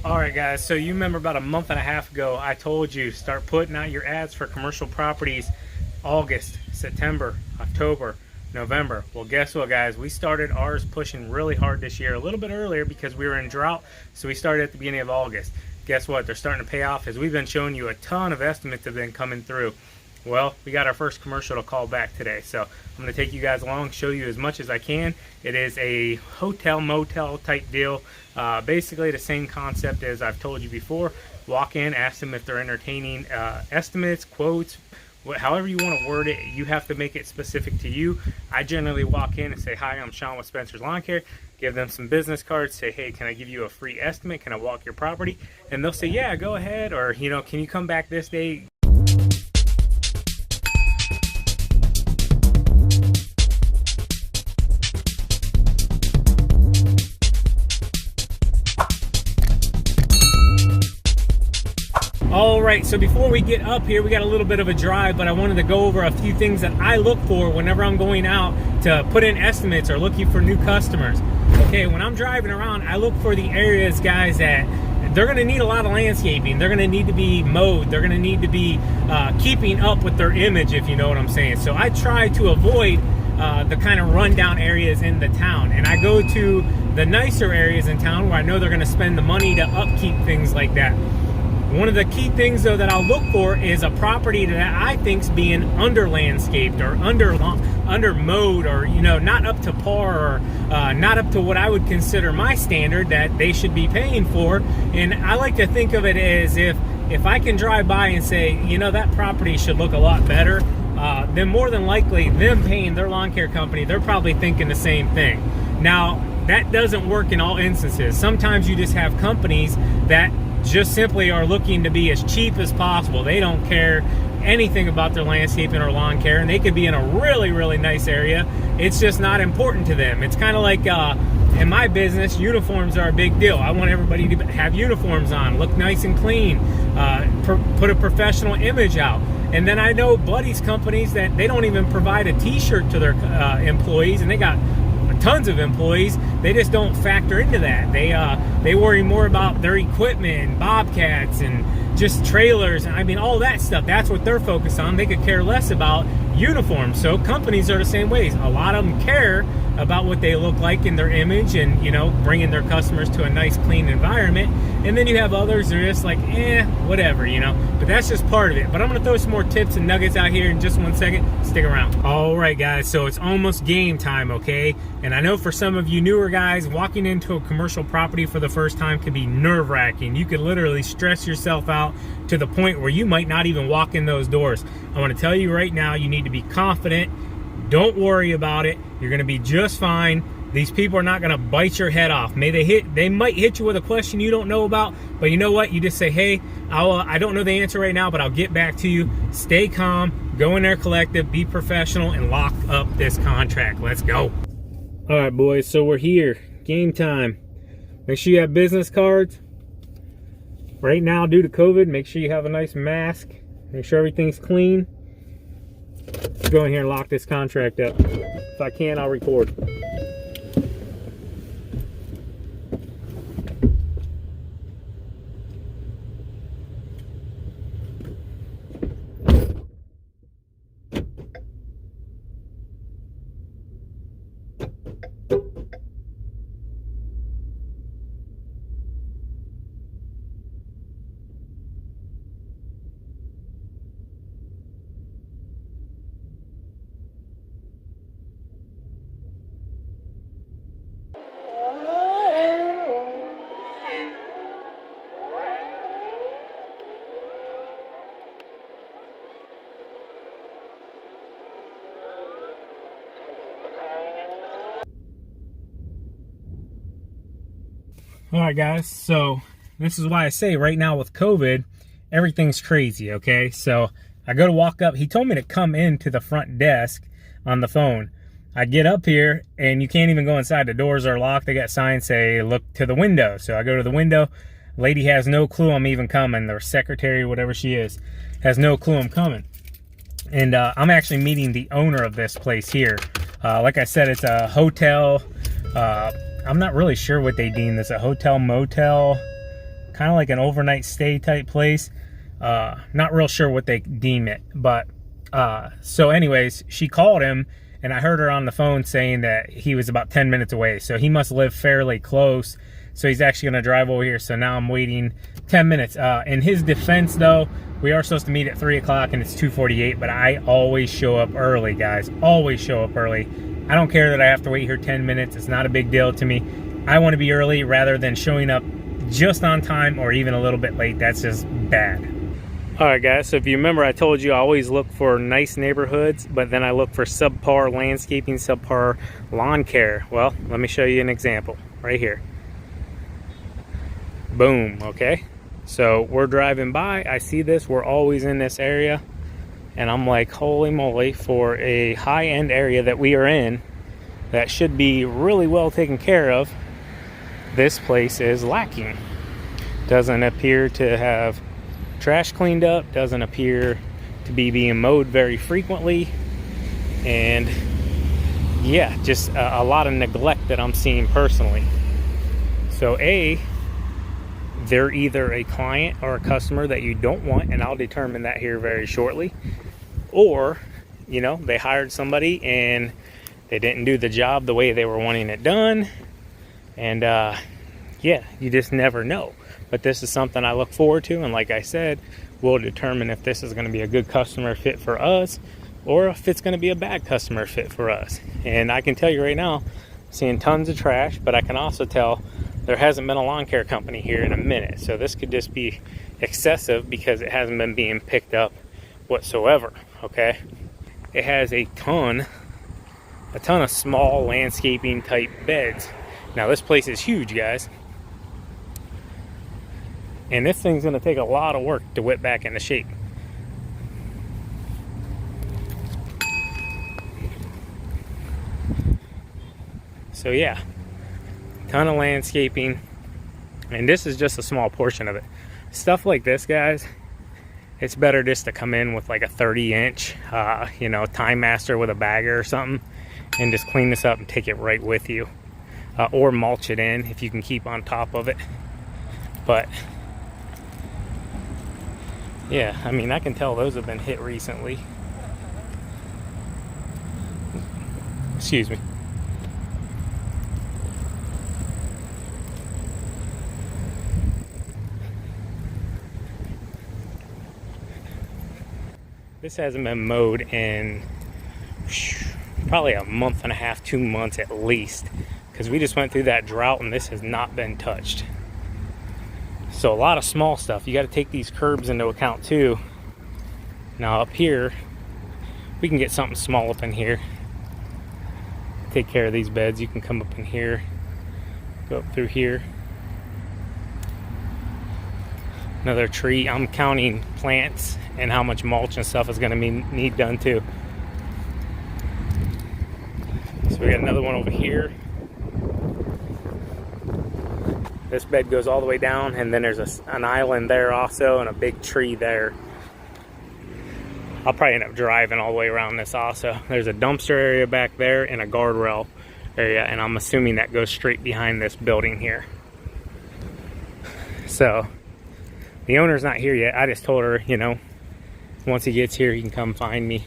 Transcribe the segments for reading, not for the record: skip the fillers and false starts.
All right, guys, so you remember about a month and a half ago, I told you start putting out your ads for commercial properties August, September, October, November. Well, guess what, guys? We started ours pushing really hard this year, a little bit earlier because we were in drought, so we started at the beginning of August. Guess what? They're starting to pay off as we've been showing you a ton of estimates have been coming through. Well, we got our first commercial to call back today, so I'm going to take you guys along, show you as much as I can. It is a hotel motel type deal, basically the same concept as I've told you before. Walk in, ask them if they're entertaining estimates, quotes, however you want to word it. You have to make it specific to you. I generally walk in and say, hi, I'm Shawn with Spencer's Lawn Care. Give them some business cards, say, hey, can I give you a free estimate? Can I walk your property? And they'll say, yeah, go ahead. Or, you know, can you come back this day? All right, so before we get up here, we got a little bit of a drive, but I wanted to go over a few things that I look for whenever I'm going out to put in estimates or looking for new customers. Okay, when I'm driving around, I look for the areas, guys, that they're going to need a lot of landscaping. They're going to need to be mowed. They're going to need to be keeping up with their image, if you know what I'm saying. So I try to avoid the kind of rundown areas in the town, and I go to the nicer areas in town where I know they're going to spend the money to upkeep things like that. One of the key things, though, that I'll look for is a property that I think's being under landscaped or under mowed, or, you know, not up to par, or not up to what I would consider my standard that they should be paying for. And I like to think of it as if I can drive by and say, you know, that property should look a lot better, then more than likely them paying their lawn care company, they're probably thinking the same thing. Now, that doesn't work in all instances. Sometimes you just have companies that just simply are looking to be as cheap as possible. They don't care anything about their landscaping or lawn care, and they could be in a really, really nice area. It's just not important to them. It's kind of like in my business, uniforms are a big deal. I want everybody to have uniforms on, look nice and clean, put a professional image out. And then I know buddies companies that they don't even provide a t-shirt to their employees, and they got tons of employees. They just don't factor into that. They worry more about their equipment, bobcats, and just trailers. I mean, all that stuff. That's what they're focused on. They could care less about uniforms. So companies are the same ways. A lot of them care about what they look like in their image, and, you know, bringing their customers to a nice, clean environment. And then you have others that are just like, whatever, you know. But that's just part of it. But I'm going to throw some more tips and nuggets out here in just 1 second. Stick around. All right, guys. So it's almost game time, okay? And I know for some of you newer guys, walking into a commercial property for the first time can be nerve-wracking. You could literally stress yourself out to the point where you might not even walk in those doors. I want to tell you right now, you need to be confident. Don't worry about it. You're going to be just fine. These people are not going to bite your head off. They might hit you with a question you don't know about, but you know what? You just say, hey, I don't know the answer right now, but I'll get back to you. Stay calm, go in there collective, be professional, and lock up this contract. Let's go. All right, boys, so we're here. Game time. Make sure you have business cards. Right now, due to COVID, make sure you have a nice mask. Make sure everything's clean. Let's go in here and lock this contract up. If I can, I'll record. All right, guys, so this is why I say right now with COVID, everything's crazy, okay? So I go to walk up. He told me to come into the front desk on the phone. I get up here, and you can't even go inside. The doors are locked. They got signs say, look to the window. So I go to the window. Lady has no clue I'm even coming. Their secretary, whatever she is, has no clue I'm coming. And I'm actually meeting the owner of this place here. Like I said, it's a hotel. I'm not really sure what they deem this, a hotel motel kind of like an overnight stay type place. Not real sure what they deem it, but so anyways, she called him, and I heard her on the phone saying that he was about 10 minutes away, so he must live fairly close. So he's actually going to drive over here. So now I'm waiting 10 minutes. In his defense, though, we are supposed to meet at 3 o'clock and it's 2:48, but I always show up early, guys. Always show up early. I don't care that I have to wait here 10 minutes. It's not a big deal to me. I want to be early rather than showing up just on time or even a little bit late. That's just bad. All right, guys, so if you remember, I told you I always look for nice neighborhoods, but then I look for subpar landscaping, subpar lawn care. Well, let me show you an example right here. Boom, okay? So we're driving by, I see this, we're always in this area, and I'm like, holy moly, for a high-end area that we are in, that should be really well taken care of, this place is lacking. Doesn't appear to have trash cleaned up, doesn't appear to be being mowed very frequently, and yeah, just a lot of neglect that I'm seeing personally. So they're either a client or a customer that you don't want, and I'll determine that here very shortly, or you know, they hired somebody and they didn't do the job the way they were wanting it done, and yeah, you just never know. But this is something I look forward to, and like I said, we'll determine if this is going to be a good customer fit for us or if it's going to be a bad customer fit for us. And I can tell you right now, seeing tons of trash, but I can also tell there hasn't been a lawn care company here in a minute. So this could just be excessive because it hasn't been being picked up whatsoever, okay? It has a ton of small landscaping type beds. Now this place is huge, guys. And this thing's gonna take a lot of work to whip back into shape. So yeah, ton of landscaping, and this is just a small portion of it. Stuff like this, guys, it's better just to come in with like a 30-inch, you know, Time Master with a bagger or something, and just clean this up and take it right with you, or mulch it in if you can keep on top of it. But yeah, I mean, I can tell those have been hit recently. Excuse me. This hasn't been mowed in probably a month and a half, 2 months at least, because we just went through that drought and this has not been touched. So a lot of small stuff. You got to take these curbs into account too. Now up here, we can get something small up in here. Take care of these beds. You can come up in here, go up through here. Another tree. I'm counting plants and how much mulch and stuff is going to need done too. So we got another one over here. This bed goes all the way down, and then there's an island there also, and a big tree there. I'll probably end up driving all the way around this also. There's a dumpster area back there and a guardrail area, and I'm assuming that goes straight behind this building here. So the owner's not here yet. I just told her, you know, once he gets here, he can come find me.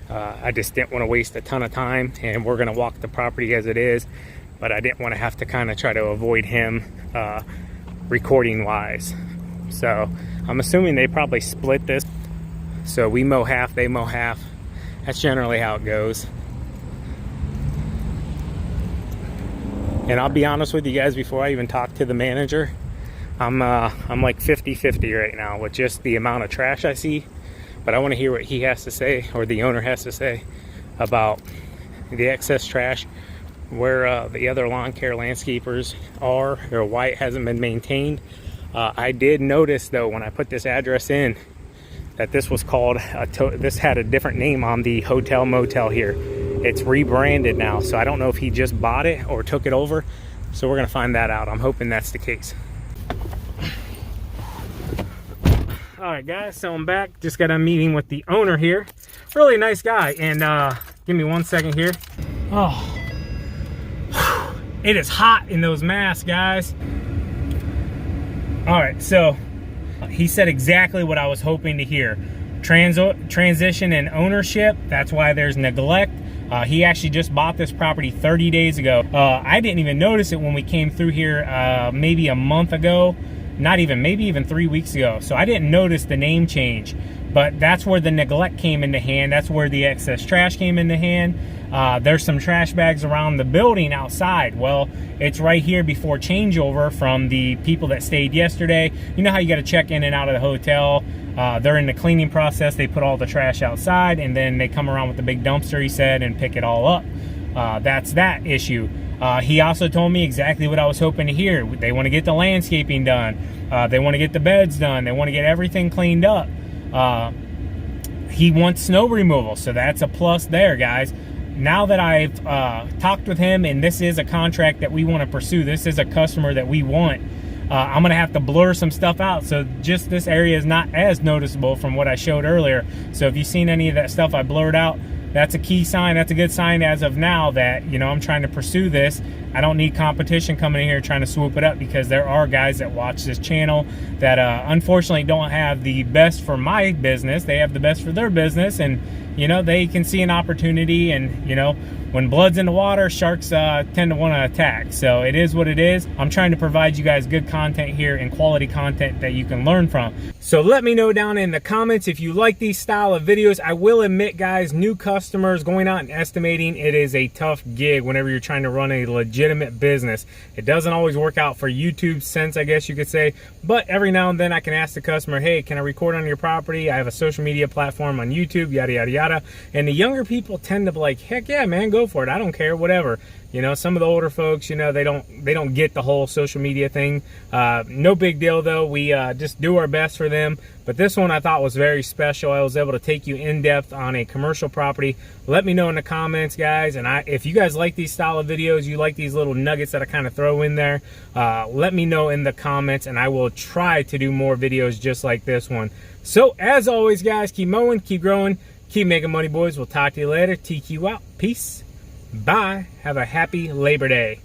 I just didn't want to waste a ton of time, and we're going to walk the property as it is, but I didn't want to have to kind of try to avoid him recording wise. So I'm assuming they probably split this. So we mow half, they mow half. That's generally how it goes. And I'll be honest with you guys, before I even talk to the manager, I'm like 50-50 right now with just the amount of trash I see. But I want to hear what he has to say, or the owner has to say, about the excess trash, where the other lawn care landscapers are, or why it hasn't been maintained. I did notice though, when I put this address in, that this was called this had a different name on the hotel motel here. It's rebranded now, so I don't know if he just bought it or took it over. So we're gonna find that out. I'm hoping that's the case. All right, guys, so I'm back. Just got a meeting with the owner here. Really nice guy. And give me 1 second here. Oh, it is hot in those masks, guys. All right, so he said exactly what I was hoping to hear. Transition in ownership, that's why there's neglect. He actually just bought this property 30 days ago. I didn't even notice it when we came through here maybe a month ago, maybe even 3 weeks ago. So I didn't notice the name change, but that's where the neglect came into hand. That's where the excess trash came into hand. There's some trash bags around the building outside. Well, it's right here before changeover from the people that stayed yesterday. You know how you got to check in and out of the hotel. They're in the cleaning process. They put all the trash outside, and then they come around with the big dumpster, he said, and pick it all up. That's that issue. He also told me exactly what I was hoping to hear. They want to get the landscaping done. They want to get the beds done. They want to get everything cleaned up. He wants snow removal, so that's a plus there, guys. Now that I've talked with him, and this is a contract that we want to pursue, this is a customer that we want, I'm going to have to blur some stuff out, so just this area is not as noticeable from what I showed earlier. So if you've seen any of that stuff I blurred out, that's a key sign. That's a good sign as of now that, you know, I'm trying to pursue this. I don't need competition coming in here trying to swoop it up, because there are guys that watch this channel that unfortunately don't have the best for my business. They have the best for their business, and you know, they can see an opportunity, and you know, when blood's in the water, sharks tend to want to attack. So it is what it is. I'm trying to provide you guys good content here and quality content that you can learn from. So let me know down in the comments if you like these style of videos. I will admit, guys, new customers going out and estimating, it is a tough gig whenever you're trying to run a legitimate business. It doesn't always work out for YouTube sense, I guess you could say, but every now and then I can ask the customer, hey, can I record on your property? I have a social media platform on YouTube, yada yada yada. And the younger people tend to be like, heck yeah, man, go for it, I don't care, whatever. You know, some of the older folks, you know, they don't get the whole social media thing. No big deal though. We just do our best for them. But this one I thought was very special. I was able to take you in depth on a commercial property. Let me know in the comments, guys. And if you guys like these style of videos, you like these little nuggets that I kind of throw in there, let me know in the comments, and I will try to do more videos just like this one. So as always, guys, keep mowing, keep growing, keep making money, boys. We'll talk to you later. TQ out. Peace. Bye. Have a happy Labor Day.